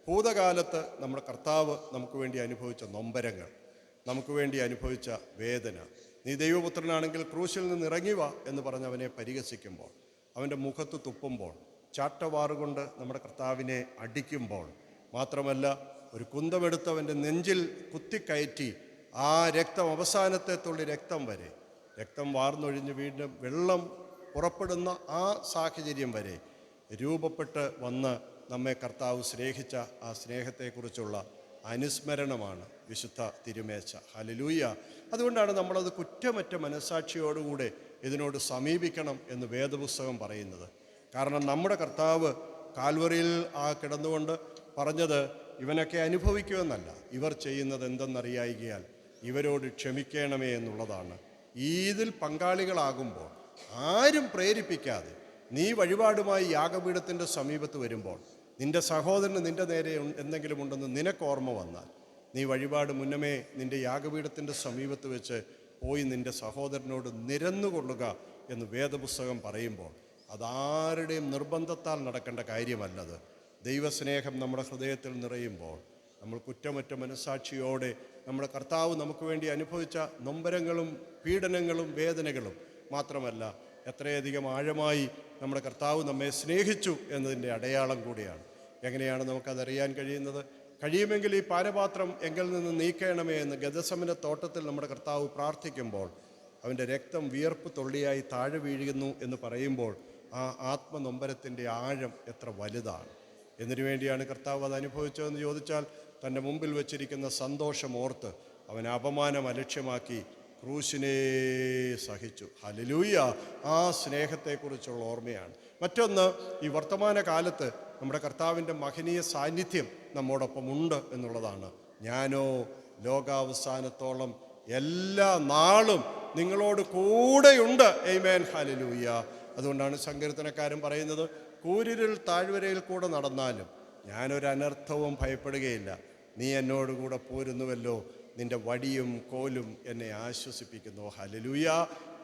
ഭൂതകാലത്ത് നമ്മുടെ കർത്താവ് നമുക്ക് വേണ്ടി അനുഭവിച്ച നൊമ്പരങ്ങൾ, നമുക്ക് വേണ്ടി അനുഭവിച്ച വേദന, നീ ദൈവപുത്രനാണെങ്കിൽ ക്രൂശിൽ നിന്ന് ഇറങ്ങി വാ എന്ന് പറഞ്ഞ് അവനെ പരിഹസിക്കുമ്പോൾ, അവൻ്റെ മുഖത്ത് തുപ്പുമ്പോൾ, ചാട്ടവാറുകൊണ്ട് നമ്മുടെ കർത്താവിനെ അടിക്കുമ്പോൾ, മാത്രമല്ല ഒരു കുന്തമെടുത്ത് അവൻ്റെ നെഞ്ചിൽ കുത്തിക്കയറ്റി ആ രക്തം, അവസാനത്തെ തുള്ളി രക്തം വരെ, രക്തം വാർന്നൊഴിഞ്ഞ് വീണ്ടും വെള്ളം പുറപ്പെടുന്ന ആ സാഹചര്യം വരെ രൂപപ്പെട്ട് വന്ന് നമ്മെ കർത്താവ് സ്നേഹിച്ച ആ സ്നേഹത്തെക്കുറിച്ചുള്ള അനുസ്മരണമാണ് വിശുദ്ധ തിരുമേശ. ഹല്ലേലൂയ. അതുകൊണ്ടാണ് നമ്മളത് കുറ്റമറ്റ മനസ്സാക്ഷിയോടുകൂടെ ഇതിനോട് സമീപിക്കണം എന്ന് വേദപുസ്തകം പറയുന്നത്. കാരണം നമ്മുടെ കർത്താവ് കാൽവറിയിൽ കിടന്നുകൊണ്ട് പറഞ്ഞത് ഇവനൊക്കെ അനുഭവിക്കുമെന്നല്ല, ഇവർ ചെയ്യുന്നത് എന്തെന്നറിയായികയാൽ ഇവരോട് ക്ഷമിക്കണമേ എന്നുള്ളതാണ്. ഇതിൽ പങ്കാളികളാകുമ്പോൾ ആരും പ്രേരിപ്പിക്കാതെ നീ വഴിപാടുമായി യാഗപീഠത്തിൻ്റെ സമീപത്ത് വരുമ്പോൾ, നിൻ്റെ സഹോദരന് നിൻ്റെ നേരെ എന്തെങ്കിലും ഉണ്ടെന്ന് നിനക്ക് ഓർമ്മ വന്നാൽ, നീ വഴിപാട് മുന്നമേ നിൻ്റെ യാഗപീഠത്തിൻ്റെ സമീപത്ത് വെച്ച് പോയി നിൻ്റെ സഹോദരനോട് നിരന്നുകൊള്ളുക എന്ന് വേദപുസ്തകം പറയുമ്പോൾ, അതാരുടെയും നിർബന്ധത്താൽ നടക്കേണ്ട കാര്യമല്ലത്. ദൈവസ്നേഹം നമ്മുടെ ഹൃദയത്തിൽ നിറയുമ്പോൾ നമ്മൾ കുറ്റമറ്റ മനസ്സാക്ഷിയോടെ നമ്മുടെ കർത്താവ് നമുക്ക് വേണ്ടി അനുഭവിച്ച നൊമ്പരങ്ങളും പീഡനങ്ങളും വേദനകളും മാത്രമല്ല, എത്രയധികം ആഴമായി നമ്മുടെ കർത്താവ് നമ്മെ സ്നേഹിച്ചു എന്നതിൻ്റെ അടയാളം കൂടിയാണ്. എങ്ങനെയാണ് നമുക്കതറിയാൻ കഴിയുന്നത്? കഴിയുമെങ്കിൽ ഈ പാനപാത്രം എങ്കിൽ നിന്ന് നീക്കണമേ എന്ന് ഗദസമന തോട്ടത്തിൽ നമ്മുടെ കർത്താവ് പ്രാർത്ഥിക്കുമ്പോൾ, അവൻ്റെ രക്തം വിയർപ്പ് തുള്ളിയായി താഴെ വീഴുന്നു എന്ന് പറയുമ്പോൾ ആ ആത്മനൊമ്പരത്തിൻ്റെ ആഴം എത്ര വലുതാണ്. എന്തിനു വേണ്ടിയാണ് കർത്താവ് അത് അനുഭവിച്ചതെന്ന് ചോദിച്ചാൽ, തൻ്റെ മുമ്പിൽ വച്ചിരിക്കുന്ന സന്തോഷമോർത്ത് അവൻ അപമാനം അലക്ഷ്യമാക്കി ക്രൂശിനെ സഹിച്ചു. ഹല്ലേലൂയ. ആ സ്നേഹത്തെക്കുറിച്ചുള്ള ഓർമ്മയാണ്. മറ്റൊന്ന്, ഈ വർത്തമാന കാലത്ത് നമ്മുടെ കർത്താവിൻ്റെ മഹനീയ സാന്നിധ്യം നമ്മോടൊപ്പം ഉണ്ട് എന്നുള്ളതാണ്. ഞാനോ ലോകാവസാനത്തോളം എല്ലാ നാളും നിങ്ങളോട് കൂടെയുണ്ട്. ആമേൻ. ഹല്ലേലൂയ. അതുകൊണ്ടാണ് സങ്കീർത്തനക്കാരൻ പറയുന്നത്, കൂരിരുൾ താഴ്വരയിൽ കൂടെ നടന്നാലും ഞാനൊരനർത്ഥവും ഭയപ്പെടുകയില്ല, നീ എന്നോടുകൂടെ പോരുന്നുവല്ലോ, നിൻ്റെ വടിയും കോലും എന്നെ ആശ്വസിപ്പിക്കുന്നു. ഹല്ലേലൂയ.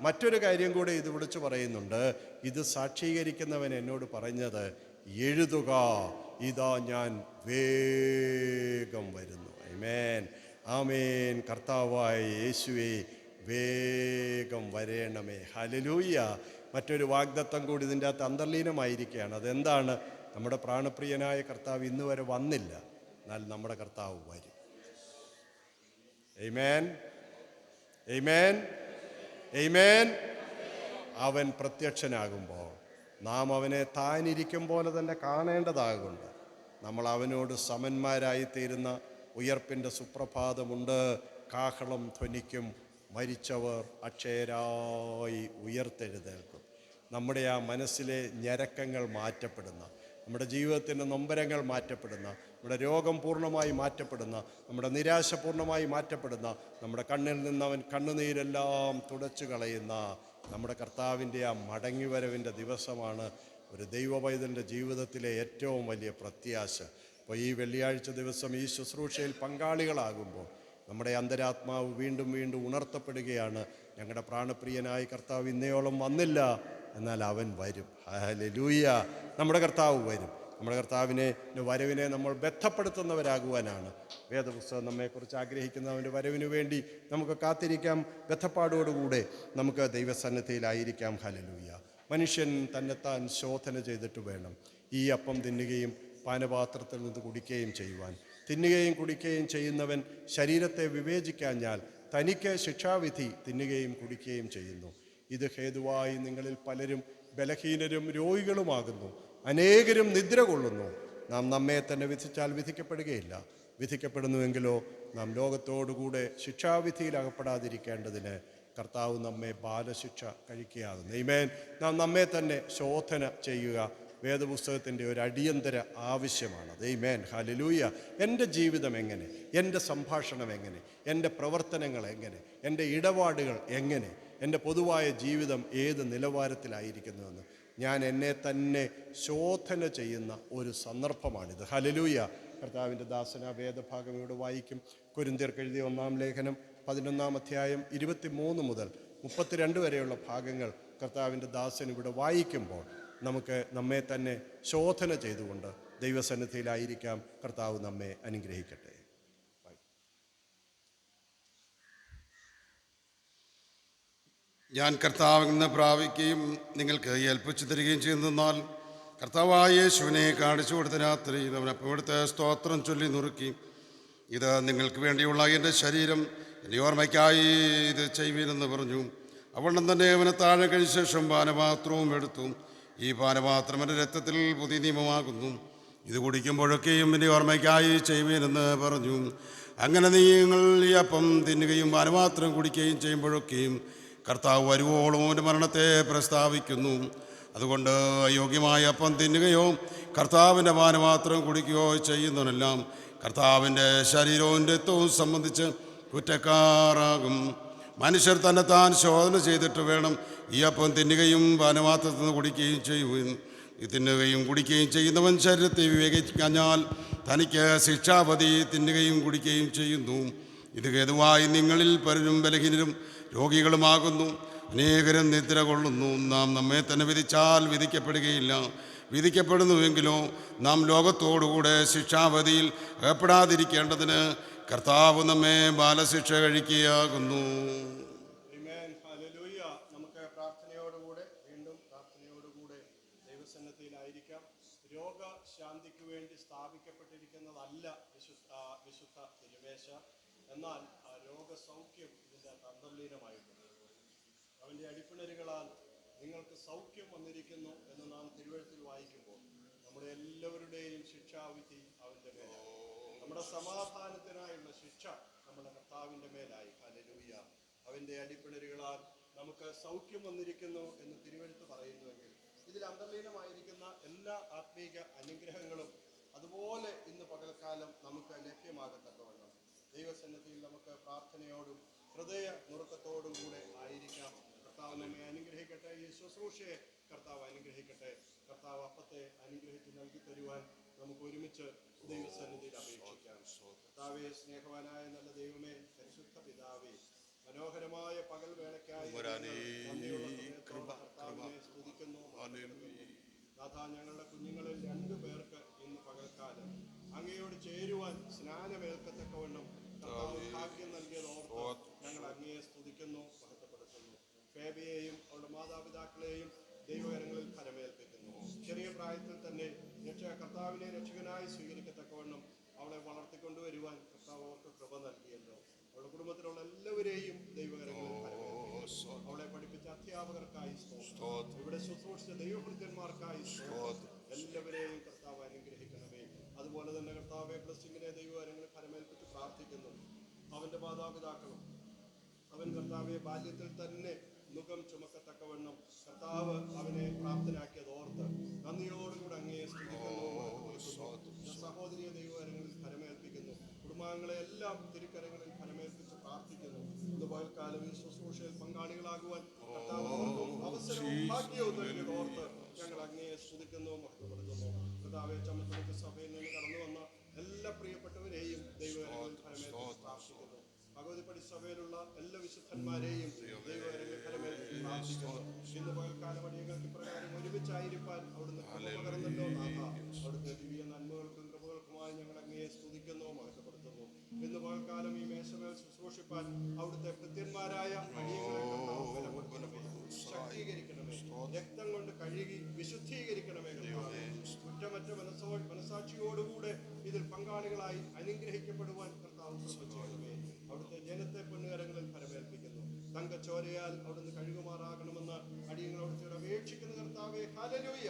മറ്റൊരു കാര്യം കൂടെ ഇത് വിളിച്ചു പറയുന്നുണ്ട്. ഇത് സാക്ഷീകരിക്കുന്നവൻ എന്നോട് പറഞ്ഞത്, എഴുതുക, ഇതാ ഞാൻ വേഗം വരുന്നു. ആമേൻ. ആമേൻ. കർത്താവായ യേശുവേ, വേഗം വരേണമേ. ഹല്ലേലൂയ. മറ്റൊരു വാഗ്ദത്തം കൂടി ഇതിൻ്റെ അകത്ത് അന്തർലീനമായിരിക്കുകയാണ്. അതെന്താണ്? നമ്മുടെ പ്രാണപ്രിയനായ കർത്താവ് ഇന്ന് വരെ വന്നില്ല, എന്നാൽ നമ്മുടെ കർത്താവ് വരും. ആമേൻ. ആമേൻ. ആമേൻ. അവൻ പ്രത്യക്ഷനാകുമ്പോൾ നാം അവനെ താനിരിക്കും പോലെ തന്നെ കാണേണ്ടതാകൊണ്ട് നമ്മൾ അവനോട് സമന്മാരായിത്തീരുന്ന ഉയർപ്പിൻ്റെ സുപ്രഭാതമുണ്ട്. കാഹളം ധ്വനിക്കും, മരിച്ചവർ അക്ഷയരായി ഉയർത്തെഴുന്നേൽക്കും. നമ്മുടെ ആ മനസ്സിലെ ഞരക്കങ്ങൾ മാറ്റപ്പെടുന്ന, നമ്മുടെ ജീവിതത്തിൻ്റെ നൊമ്പരങ്ങൾ മാറ്റപ്പെടുന്ന, നമ്മുടെ രോഗം പൂർണ്ണമായി മാറ്റപ്പെടുന്ന, നമ്മുടെ നിരാശ പൂർണ്ണമായി മാറ്റപ്പെടുന്ന, നമ്മുടെ കണ്ണിൽ നിന്നവൻ കണ്ണുനീരെല്ലാം തുടച്ചു കളയുന്ന നമ്മുടെ കർത്താവിൻ്റെ ആ മടങ്ങിവരവിൻ്റെ ദിവസമാണ് ഒരു ദൈവപൈതലിൻ്റെ ജീവിതത്തിലെ ഏറ്റവും വലിയ പ്രത്യാശ. അപ്പോൾ ഈ വെള്ളിയാഴ്ച ദിവസം ഈ ശുശ്രൂഷയിൽ പങ്കാളികളാകുമ്പോൾ നമ്മുടെ അന്തരാത്മാവ് വീണ്ടും വീണ്ടും ഉണർത്തപ്പെടുകയാണ്. ഞങ്ങളുടെ പ്രാണപ്രിയനായ കർത്താവ് ഇന്നയോളം വന്നില്ല, എന്നാൽ അവൻ വരും. ഹല്ലേലൂയ. നമ്മുടെ കർത്താവ് വരും. നമ്മുടെ കർത്താവിനെ വരവിനെ നമ്മൾ ബന്ധപ്പെടുത്തുന്നവരാകുവാനാണ് വേദപുസ്തകം നമ്മെക്കുറിച്ച് ആഗ്രഹിക്കുന്ന. അവൻ്റെ വരവിനു വേണ്ടി നമുക്ക് കാത്തിരിക്കാം. ബന്ധപ്പാടോടുകൂടെ നമുക്ക് ദൈവസന്നിധിയിലായിരിക്കാം. ഹല്ലേലൂയ. മനുഷ്യൻ തന്നെത്താൻ ശോധന ചെയ്തിട്ട് വേണം ഈ അപ്പം തിന്നുകയും പാനപാത്രത്തിൽ നിന്ന് കുടിക്കുകയും ചെയ്യുവാൻ. തിന്നുകയും കുടിക്കുകയും ചെയ്യുന്നവൻ ശരീരത്തെ വിവേചിക്കാഞ്ഞാൽ തനിക്ക് ശിക്ഷാവിധി തിന്നുകയും കുടിക്കുകയും ചെയ്യുന്നു. ഇത് ഹേതുവായി നിങ്ങളിൽ പലരും ബലഹീനരും രോഗികളുമാകുന്നു, അനേകരും നിദ്ര കൊള്ളുന്നു. നാം നമ്മെ തന്നെ വിധിച്ചാൽ വിധിക്കപ്പെടുകയില്ല. വിധിക്കപ്പെടുന്നുവെങ്കിലോ നാം ലോകത്തോടുകൂടെ ശിക്ഷാവിധിയിൽ അകപ്പെടാതിരിക്കേണ്ടതിന് കർത്താവ് നമ്മെ ബാലശിക്ഷ കഴിക്കുകയാകുന്നു. ആമേൻ. നാം നമ്മെ തന്നെ ശോധന ചെയ്യുക വേദപുസ്തകത്തിൻ്റെ ഒരു അടിയന്തര ആവശ്യമാണത്. ആമേൻ. ഹല്ലേലൂയ. എൻ്റെ ജീവിതം എങ്ങനെ, എൻ്റെ സംഭാഷണം എങ്ങനെ, എൻ്റെ പ്രവർത്തനങ്ങൾ എങ്ങനെ, എൻ്റെ ഇടപാടുകൾ എങ്ങനെ, എൻ്റെ പൊതുവായ ജീവിതം ഏത് നിലവാരത്തിലായിരിക്കുന്നുവെന്ന് ഞാൻ എന്നെ തന്നെ ശോധന ചെയ്യുന്ന ഒരു സന്ദർഭമാണിത്. ഹല്ലേലൂയ. കർത്താവിൻ്റെ ദാസന വേദഭാഗം ഇവിടെ വായിക്കും. കൊരിന്ത്യർക്ക് എഴുതിയ 1-ാം ലേഖനം 11-ാം അധ്യായം 23 മുതൽ 32 വരെയുള്ള ഭാഗങ്ങൾ കർത്താവിൻ്റെ ദാസൻ ഇവിടെ വായിക്കുമ്പോൾ നമുക്ക് നമ്മെ തന്നെ ശോധന ചെയ്തുകൊണ്ട് ദൈവസന്നിധിയിലായിരിക്കാം. കർത്താവ് നമ്മെ അനുഗ്രഹിക്കട്ടെ. ഞാൻ കർത്താവിൽ നിന്ന് പ്രാപിക്കുകയും നിങ്ങൾക്ക് ഏൽപ്പിച്ചു തരികയും ചെയ്യുന്നതെന്നാൽ കർത്താവായ യേശുവിനെ കാണിച്ചു കൊടുത്ത രാത്രിയിൽ അവൻ അപ്പം എടുത്ത് സ്തോത്രം ചൊല്ലി നുറുക്കി, ഇത് നിങ്ങൾക്ക് വേണ്ടിയുള്ള എൻ്റെ ശരീരം, എൻ്റെ ഓർമ്മയ്ക്കായി ഇത് ചെയ്യുവീനെന്ന് പറഞ്ഞു. അവണ്ണം തന്നെ അവനെ താഴെ കഴിച്ച ശേഷം പാനപാത്രവും എടുത്തു. ഈ പാനപാത്രം എൻ്റെ രക്തത്തിൽ പുതിയ നിയമമാകുന്നു, ഇത് കുടിക്കുമ്പോഴൊക്കെയും എൻ്റെ ഓർമ്മയ്ക്കായി ചെയ്യുവീനെന്ന് പറഞ്ഞു. അങ്ങനെ നിങ്ങൾ ഈ അപ്പം തിന്നുകയും പാനപാത്രം കുടിക്കുകയും ചെയ്യുമ്പോഴൊക്കെയും കർത്താവ് വരുവോളം അവൻ്റെ മരണത്തെ പ്രസ്താവിക്കുന്നു. അതുകൊണ്ട് അയോഗ്യമായ അപ്പം തിന്നുകയോ കർത്താവിൻ്റെ പാനപാത്രം കുടിക്കുകയോ ചെയ്യുന്നവനെല്ലാം കർത്താവിൻ്റെ ശരീരവും രക്തവും സംബന്ധിച്ച് കുറ്റക്കാരാകും. മനുഷ്യർ തന്നെത്താൻ ശോധന ചെയ്തിട്ട് വേണം ഈ അപ്പം തിന്നുകയും പാനപാത്രത്തിൽ നിന്ന് കുടിക്കുകയും ചെയ്യുവാൻ. ഈ തിന്നുകയും കുടിക്കുകയും ചെയ്യുന്നവൻ ശരീരത്തെ വിവേകിക്കാഞ്ഞാൽ തനിക്ക് ശിക്ഷാപതി തിന്നുകയും കുടിക്കുകയും ചെയ്യുന്നു. ഇത് ഹേതുവായി നിങ്ങളിൽ പലരും ബലഹീനരും രോഗികളുമാകുന്നു. അനേകരും നിദ്ര കൊള്ളുന്നു. നാം നമ്മെ തന്നെ വിധിച്ചാൽ വിധിക്കപ്പെടുകയില്ല. വിധിക്കപ്പെടുന്നുവെങ്കിലോ നാം ലോകത്തോടുകൂടെ ശിക്ഷാവധിയിൽ അകപ്പെടാതിരിക്കേണ്ടതിന് കർത്താവ് നമ്മെ ബാലശിക്ഷ കഴിക്കുകയാകുന്നു. നമുക്ക് പ്രാർത്ഥനയോടുകൂടെ വീണ്ടും പ്രാർത്ഥനയോടുകൂടെ ദൈവസന്നിധിയിലായിരിക്കാം. രോഗശാന്തിക്ക് വേണ്ടി സ്ഥാപിക്കപ്പെട്ടിരിക്കുന്നതല്ല വിശുദ്ധ തിരുമേശ. എന്നാൽ ആ രോഗസൗഖ്യം ഇതിൻ്റെ അന്തർലീനമായിട്ടുണ്ട്. അവൻ്റെ അടിപ്പിണരുകളാൽ നിങ്ങൾക്ക് സൗഖ്യം വന്നിരിക്കുന്നു എന്ന് നാം തിരുവെഴുത്തിൽ വായിക്കുമ്പോൾ നമ്മുടെ എല്ലാവരുടെയും ശിക്ഷാവിധി അവൻ്റെ മേലാണ്. നമ്മുടെ സമാധാനത്തിനായുള്ള ശിക്ഷ നമ്മുടെ കർത്താവിൻ്റെ മേലായി. ഹല്ലേലൂയ. അവൻ്റെ അടിപ്പിണരുകളാൽ നമുക്ക് സൗഖ്യം വന്നിരിക്കുന്നു എന്ന് തിരുവെഴുത്ത് പറയുന്നുവെങ്കിൽ ഇതിൽ അന്തർലീനമായിരിക്കുന്ന എല്ലാ ആത്മീക അനുഗ്രഹങ്ങളും അതുപോലെ ഇന്ന് പകൽക്കാലം നമുക്ക് ലഭ്യമാകത്തക്കവണ്ണം ദൈവസന്നിധിയിൽ നമുക്ക് പ്രാർത്ഥനയോടും ഹൃദയ നുറുക്കത്തോടും കൂടെ ആയിരിക്കാം. കർത്താവ് നമ്മെ അനുഗ്രഹിക്കട്ടെ. ഈ ശുശ്രൂഷയെ കർത്താവ് അനുഗ്രഹിക്കട്ടെ. കർത്താവ് അപ്പത്തെ അനുഗ്രഹിച്ച് നൽകി തരുവാൻ നമുക്ക് ഒരുമിച്ച് ദൈവസന്നിധിയിൽ അപേക്ഷിക്കാം. കർത്താവേ, സ്നേഹവാനായ നല്ല ദൈവമേ, പരിശുദ്ധ പിതാവേ, മനോഹരമായ പകൽ വേളയ്ക്കായി കർത്താവിനെ സ്തുതിക്കുന്നു. നാഥ, ഞങ്ങളുടെ കുഞ്ഞുങ്ങളിൽ 2 പേർക്ക് ഇന്ന് പകൽക്കാലം അങ്ങയോട് ചേരുവാൻ സ്നാനമേൽക്കത്തക്കവണ്ണം കർത്താവ് ഭാഗ്യം നൽകിയത് ഓർത്ത് ഞങ്ങൾ അങ്ങയെ സ്തുതിക്കുന്നു, മഹത്വപ്പെടുത്തുന്നു. ഫേബിയെയും അവളുടെ മാതാപിതാക്കളെയും ദൈവകരങ്ങളിൽ ഫലമേൽപ്പിക്കുന്നു. ചെറിയ പ്രായത്തിൽ തന്നെ കർത്താവിനെ രക്ഷകനായി സ്വീകരിക്കത്തക്കവണ്ണം അവളെ വളർത്തിക്കൊണ്ടുവരുവാൻ കർത്താവ് അവർക്ക് കൃപ നൽകിയല്ലോ. അവളുടെ കുടുംബത്തിലുള്ള എല്ലാവരെയും ദൈവകരങ്ങളിൽ ഫലമേൽപ്പിക്കുന്നു. അവളെ പഠിപ്പിച്ച അധ്യാപകർക്കായി സ്തോത്രം, ഇവിടെ ശുശ്രൂഷിച്ച ദൈവഭൃത്യന്മാർക്കായി സ്തോത്രം. എല്ലാവരെയും കർത്താവ് അനുഗ്രഹിക്കണമേ. അതുപോലെ തന്നെ കർത്താവെ, ബ്ലെസ്സിങ്ങിനെ ദൈവകരങ്ങളിൽ ഫലമേൽപ്പിച്ച് പ്രാർത്ഥിക്കുന്നു. അവൻ്റെ മാതാപിതാക്കളും അവൻ കർത്താവെ ബാല്യത്തിൽ തന്നെ മുഖം ചുമക്കത്തക്കവണ്ണം കർത്താവ് അവനെ പ്രാപ്തനാക്കിയത് ഓർത്ത് നന്ദിയോടുകൂടെ അങ്ങയെ സ്തുതിക്കുന്നു. സഹോദരിയെ ദൈവകരങ്ങളിൽ ഫലമേൽപ്പിക്കുന്നു. കുടുംബാംഗങ്ങളെ എല്ലാം തിരുക്കരങ്ങളിൽ ഫലമേൽപ്പിച്ച് പ്രാർത്ഥിക്കുന്നു. ഇന്ന് പകൽക്കാലം ഈ ശുശ്രൂഷയിൽ പങ്കാളികളാകുവാൻ കർത്താവ് അവസരവും ഭാഗ്യവും നൽകിയത് ഓർത്ത് ഞങ്ങൾ അങ്ങയെ സ്തുതിക്കുന്നു, മഹത്വപ്പെടുത്തുന്നു. കർത്താവെ, ചമ്മത്തുമുക്ക് സഭയിൽ നിന്ന് കടന്നു വന്ന എല്ലാ പ്രിയപ്പെട്ടവരെയും ദൈവകരങ്ങളിൽ ഫലമേൽപ്പിച്ച് പ്രാർത്ഥിക്കുന്നു. ഭഗവതിപ്പടി സഭയിലുള്ള എല്ലാ വിശുദ്ധന്മാരെയും ദൈവകരങ്ങളിൽ ഫലമേൽപ്പിച്ച് പ്രാർത്ഥിക്കുന്നു. ഇന്ന് പകൽക്കാലം അടിയങ്ങൾക്ക് പ്രകാരം ഒരുമിച്ചായിരിക്കാൻ അവിടുന്ന് കൃപ പകർന്നല്ലോ നാഥ. അവിടുത്തെ ദിവ്യ നന്മകൾക്കും കൃപകൾക്കുമായി ഞങ്ങൾ അങ്ങയെ സ്തുതിക്കുന്നു, മഹത്വപ്പെടുത്തുന്നു. ഇന്ന് പകൽക്കാലം ഈ മേശമേൽ ശുശ്രൂഷിപ്പാൻ അവിടുത്തെ ഭൃത്യന്മാരായ അടിയങ്ങളെ കർത്താവ് ബലപ്പെടുത്തണമേ, ശക്തീകരിക്കണമേ, രക്തം കൊണ്ട് കഴുകി വിശുദ്ധീകരിക്കണമേ. കുറ്റമറ്റ മനസാക്ഷിയോടുകൂടെ ഇതിൽ പങ്കാളികളായി അനുഗ്രഹിക്കപ്പെടുവാൻ കർത്താവ് കൃപ ചെയ്യണമേ. അവിടുത്തെ ജനത്തെ പൊന്നുകരങ്ങളിൽ ഫലമേൽപ്പിക്കുന്നു. തങ്കച്ചോരയാൽ അവിടുന്ന് കഴുകുമാറാകണമെന്ന് അടിയങ്ങൾ അവിടുത്തെ അപേക്ഷിക്കുന്ന കർത്താവേ, ഹല്ലേലൂയ.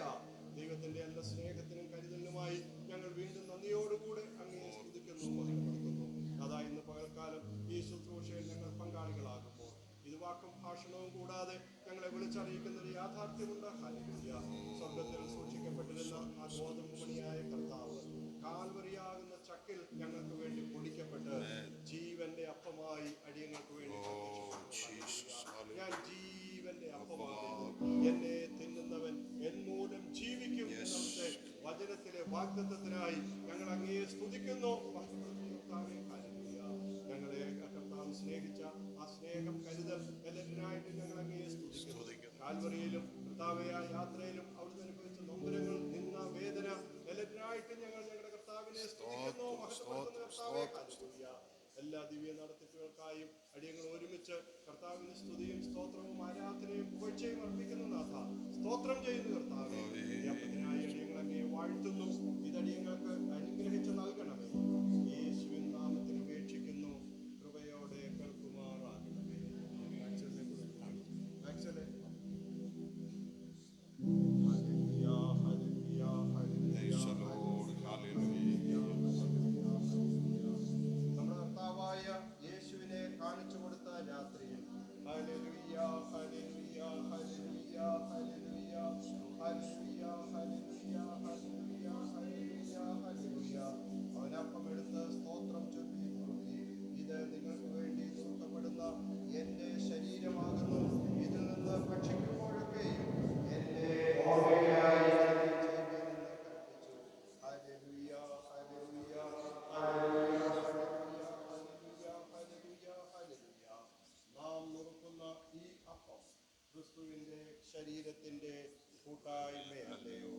ദൈവത്തിന്റെ എല്ലാ സ്നേഹത്തിനും കരുതലിനുമായി ഞങ്ങൾ വീണ്ടും നന്ദിയോടുകൂടെ അങ്ങയെ സ്തുതിക്കുന്നു, മഹത്വപ്പെടുത്തുന്നു. അതാ ഇന്ന് പകൽക്കാലം ഈ ശുശ്രൂഷയിൽ ഞങ്ങൾ പങ്കാളികളാകുമ്പോൾ ഇത് വാക്കും ഭാഷണവും കൂടാതെ ഞങ്ങളെ വിളിച്ചറിയിക്കുന്ന ഒരു യാഥാർത്ഥ്യമുണ്ട്. ഹല്ലേലൂയ. സ്വർഗത്തിൽ സൂക്ഷിക്കപ്പെട്ടിരുന്ന ആ ഗോതമ്പുമണിയായ കർത്താവ് കാൽവരിയാകുന്ന ചക്കിൽ ഞങ്ങൾക്ക് വേണ്ടി പൊടിക്കപ്പെട്ട് ജീവന്റെ അപ്പമായി അടിയങ്ങൾക്ക് വേണ്ടി ഞാൻ ജീവന്റെ അപ്പമാകുന്നു, എന്നെ തിന്നുന്നവൻ എൻ മൂലം ജീവിക്കും എന്നത്തെ വചനത്തിലെ വാഗ്ദത്തത്തിനായി ഞങ്ങൾ അങ്ങയെ സ്തുതിക്കുന്നു. ഞങ്ങളെ കർത്താവ് സ്നേഹിച്ച ആ സ്നേഹം, കരുതൽ എല്ലാത്തിനായിട്ട് ഞങ്ങൾ അങ്ങയെ സ്തുതിക്കുന്നു. കാൽവറിയിലും കർത്താവെ ആ യാത്രയിലും അവിടുന്ന് അനുഭവിച്ച നൊമ്പരങ്ങൾ, നിന്ന വേദന എല്ലാത്തിനായിട്ട് ഞങ്ങൾ കർത്താവേ, ഹല്ലേലൂയ. എല്ലാ ദിവ്യ നടത്തിപ്പുകൾക്കായും അടിയങ്ങൾ ഒരുമിച്ച് കർത്താവിന് സ്തുതിയും സ്തോത്രവും ആരാധനയും പുകഴ്ചയും അർപ്പിക്കുന്നു നാഥ. സ്തോത്രം ചെയ്യുന്നു കർത്താവേ. ഈ അപ്പത്തിനായി അടിയങ്ങൾ അങ്ങയെ വാഴ്ത്തുന്നു. ഇതടിയങ്ങൾക്ക് അനുഗ്രഹിച്ച് നൽകണമേ. യേശുവിൻ നാമത്തിൽ ഉപേക്ഷിക്കുന്നു. കൃപയോടെ കേൾക്കുമാറാകണമേ. മാക്സലേ. നമ്മുടെ കർത്താവായ യേശുവിനെ കാണിച്ചു കൊടുത്ത രാത്രിയിൽ hallelujah, hallelujah, hallelujah, hallelujah, hallelujah, hallelujah, hallelujah, hallelujah, hallelujah. അവനപ്പം എടുത്ത് സ്തോത്രം ചൊല്ലി കൊടുത്തി. ഇത് നിങ്ങൾക്ക് വേണ്ടി നുറുക്കപ്പെടുന്ന എന്റെ ശരീരമാകുന്നു. ഇതിൽ നിന്ന് ഭക്ഷിക്കുമ്പോഴൊക്കെയും എന്റെ ഓർമ്മയ്ക്കായി ചെയ്യുമെന്ന് കൽപ്പിച്ചു. Hallelujah, hallelujah, hallelujah, hallelujah, hallelujah, hallelujah, hallelujah. നാം നുറുക്കുന്ന ഈ അപ്പം ക്രിസ്തുവിന്റെ ശരീരത്തിന്റെ കൂട്ടായ്മയല്ലയോ?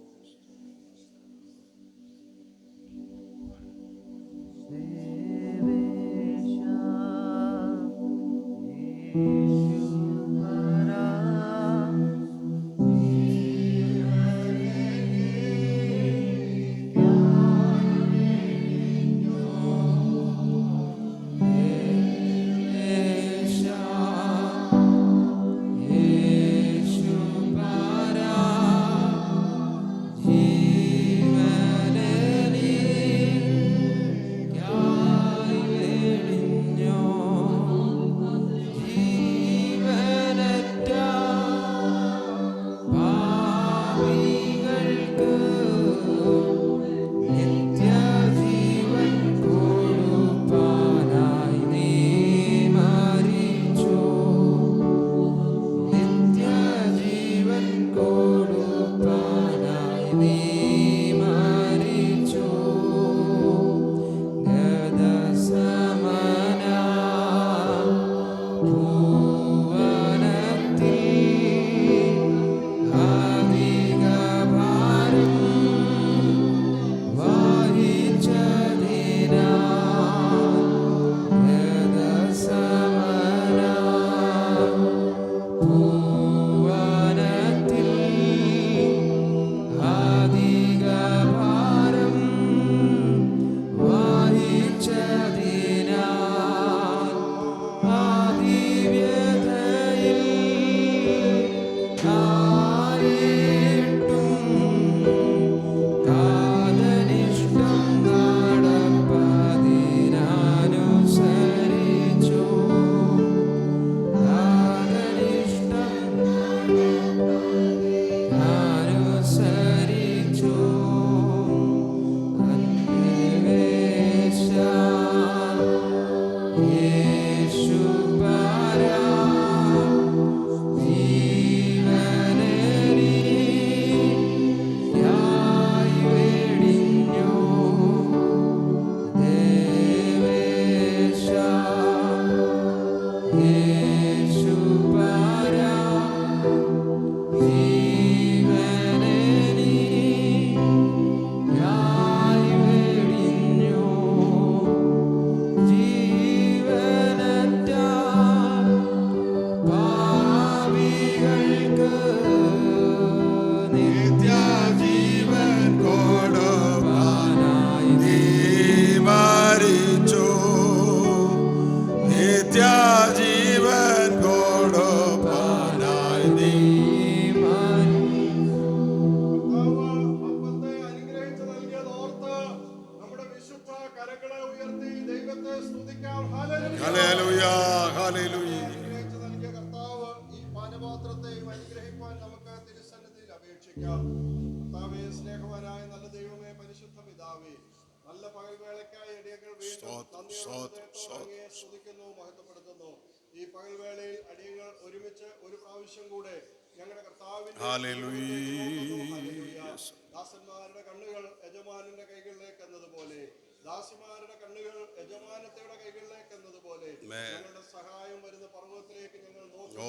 ദാസന്മാരുടെ കണ്ണുകൾ യജമാനന്റെ കൈകളിലേക്ക് എന്നതുപോലെ, ദാസിമാരുടെ കണ്ണുകൾ യജമാനത്തിയുടെ കൈകളിലേക്ക് എന്നതുപോലെ ഞങ്ങളുടെ സഹായം വരുന്ന പർവ്വതത്തിലേക്ക് ഞങ്ങൾ നോക്കുന്നു.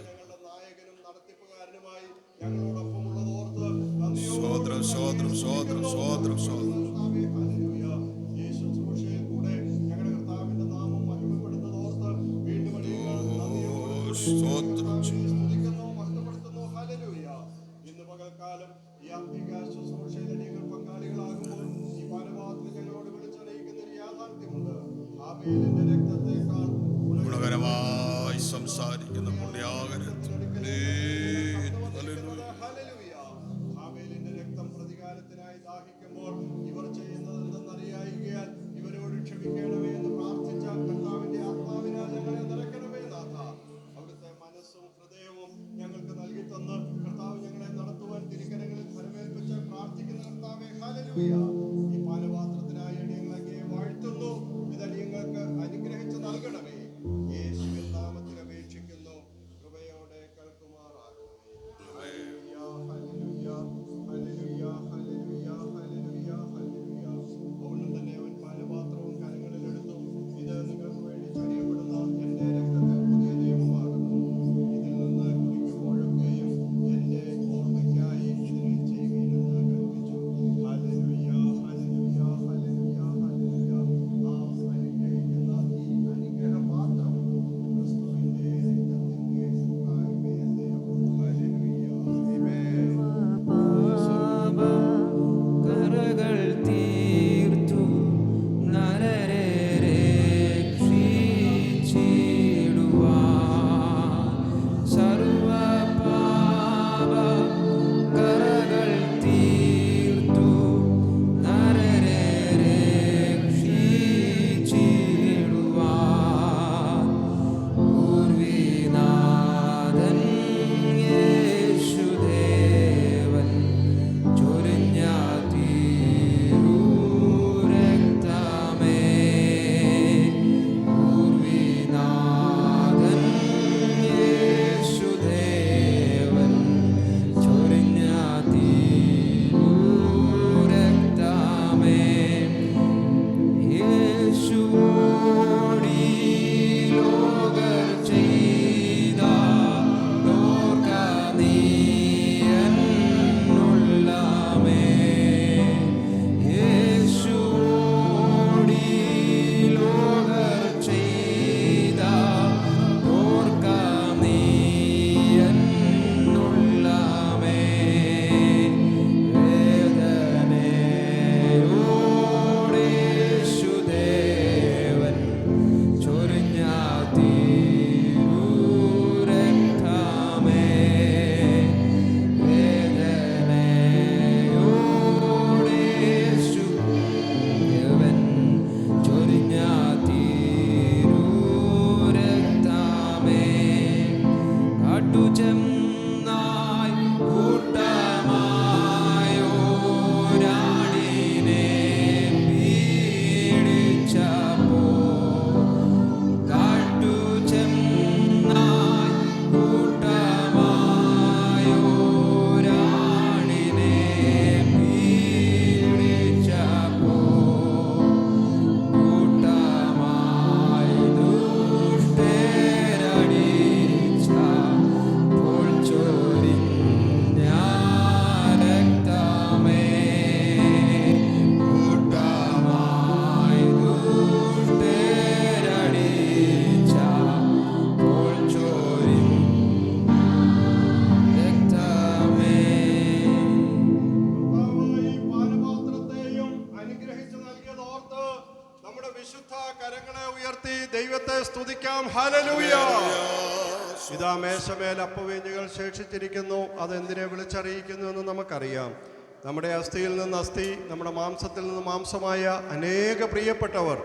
ഞങ്ങളുടെ നായകനും നടത്തിപ്പുകാരനുമായി ഞങ്ങളോടൊപ്പമുള്ളതോർത്ത് സ്തോത്രം ചെയ്യുന്നു. സ്തുതിക്കുന്നു, മഹത്വപ്പെടുത്തുന്നു. ഹല്ലേലൂയ. ഇന്ന് പകൽക്കാലം ഈ ആത്മീക ശുശ്രൂഷയിൽ നിങ്ങൾ പങ്കാളികളാകുമ്പോൾ ഈ പാനപാത്രം ഞങ്ങളോട് വിളിച്ചറിയിക്കുന്ന ഒരു യാഥാർത്ഥ്യമുണ്ട്. ആബേലിന്റെ രക്തത്തെക്കാൾ ഗുണകരമായി സംസാരിക്കുന്ന പുണ്യാകരത്തിൽ ഹല്ലേലൂയ. ആബേലിന്റെ രക്തം പ്രതികാരത്തിനായി ദാഹിക്കുമ്പോൾ ഇവർ ചെയ്യുന്നത് എന്തെന്നറിയായികയാൽ ഇവരോട് ക്ഷമിക്കണമേ എന്ന് പ്രാർത്ഥിച്ച കർത്താവിന്റെ ആത്മാവിനാൽ ഞങ്ങളെ നിറയ്ക്കണമേ നാഥ. അവിടുത്തെ മനസ്സും ഹൃദയവും ഞങ്ങൾക്ക് നൽകി തന്ന് കർത്താവ് ഞങ്ങളെ നടത്തുവാൻ തിരുക്കരങ്ങളിൽ ഫലമേൽപ്പിച്ച് പ്രാർത്ഥിക്കുന്ന കർത്താവേ ഹല്ലേലൂയ. ഈ പാനപാത്രത്തിനായി അടിയങ്ങളെ വാഴ്ത്തുന്നു. ഇത് അടിയങ്ങൾക്ക് അനുഗ്രഹിച്ച് നൽകണമേ. യേശുവിൻ നാമത്തിൽ അപേക്ഷിക്കുന്നു, കൃപയോടെ കേൾക്കുമാറാകണമേ. Hallelujah, hallelujah, hallelujah, hallelujah, hallelujah, hallelujah. അവനും തന്നെ അവൻ പാനപാത്രവും കരങ്ങളിലെടുത്തു. ഇത് നിങ്ങൾക്ക് വേണ്ടി ചൊരിയപ്പെടുന്ന എൻ്റെ രക്തത്തിൽ പുതിയ നിയമമാകുന്നു. ഇതിൽ നിന്ന് കുടിക്കുമ്പോഴൊക്കെയും എൻ്റെ ഓർമ്മയ്ക്കായി ഇതിനെ ചെയ്യുകയെന്ന് കൽപ്പിച്ചു. Hallelujah, hallelujah, hallelujah, hallelujah. ആ അനുഗ്രഹിക്കുന്ന ഈ അനുഗ്രഹപാത്രം ക്രിസ്തുവിൻ്റെ രക്തത്തിൻ്റെ കായ്മയല്ലയോ. ഹല്ലേലൂയ. ആമേൻ. കരകൾ തീർത്തു നരരെ രക്ഷിച്ചിടുവാൻ സർവപാപ കരകൾ തീർത്തു നരരെ രക്ഷിച്ചിടുവാൻ പൂർവിനാഥൻ യേശുദേവൻ ചൊരിഞ്ഞ തിരുരക്തമേ. പൂർവിനാഥൻ യേശുദേവൻ ചൊരിഞ്ഞ തിരുരക്തമേ. യേശുവോടി ലോകർ ചെയ്ത ലോക നീയന്നുള്ളമേ. യേശുവോടി ലോകർ ചെയ്ത ലോക നീയന്നുള്ളമേ. വേദനയോടേശുദേവൻ ചൊരിഞ്ഞ തിരുരക്തമേ. വേദനയോടേശുദേവൻ ചൊരിഞ്ഞ തിരുരക്തമേ. കാട്ടുചെന്നായി കൂട്ടമായോരാടിനെ പീഡിച്ചപ്പോൾ കാട്ടുചെന്നായി കൂട്ടമായോരാടിനെ പീഡിച്ചപ്പോൾ കൂട്ടമായി ദുഷ്ടരടിച്ച പോൽ ചൊരിഞ്ഞ രക്തമേ. കൂട്ടമായി ദുഷ്ടരടിച്ച പോൽ ചൊരിഞ്ഞ രക്തമേ. കർത്താവ് ഈ പാനപാത്രത്തെയും അനുഗ്രഹിച്ച് നൽകിയതോർത്ത് നമ്മുടെ വിശുദ്ധ കരങ്ങളെ ഉയർത്തി ദൈവത്തെ സ്തുതിക്കാം. ഹല്ലേലൂയ. ഇതാ മേശമേൽ അപ്പവീഞ്ഞുകൾ ശേഷിച്ചിരിക്കുന്നു. അതെന്തിനെ വിളിച്ചറിയിക്കുന്നു എന്ന് നമുക്കറിയാം. നമ്മുടെ അസ്ഥിയിൽ നിന്ന് അസ്ഥി, നമ്മുടെ മാംസത്തിൽ നിന്ന് മാംസമായ അനേക പ്രിയപ്പെട്ടവർ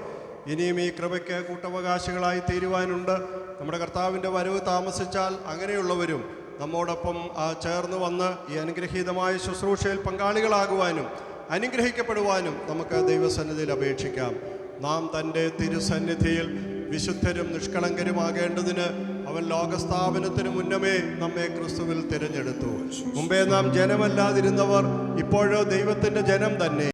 ഇനിയും ഈ കൃപയ്ക്ക് കൂട്ടവകാശികളായി തീരുവാനുണ്ട്. നമ്മുടെ കർത്താവിൻ്റെ വരവ് താമസിച്ചാൽ അങ്ങനെയുള്ളവരും നമ്മോടൊപ്പം ചേർന്ന് വന്ന് ഈ അനുഗ്രഹീതമായ ശുശ്രൂഷയിൽ പങ്കാളികളാകുവാനും അനുഗ്രഹിക്കപ്പെടുവാനും നമുക്ക് ദൈവസന്നിധിയിൽ അപേക്ഷിക്കാം. നാം തൻ്റെ തിരുസന്നിധിയിൽ വിശുദ്ധരും നിഷ്കളങ്കരുമാകേണ്ടതിന് അവൻ ലോകസ്ഥാപനത്തിന് മുന്നമേ നമ്മെ ക്രിസ്തുവിൽ തിരഞ്ഞെടുത്തു. മുമ്പേ നാം ജനമല്ലാതിരുന്നവർ ഇപ്പോഴോ ദൈവത്തിൻ്റെ ജനം തന്നെ.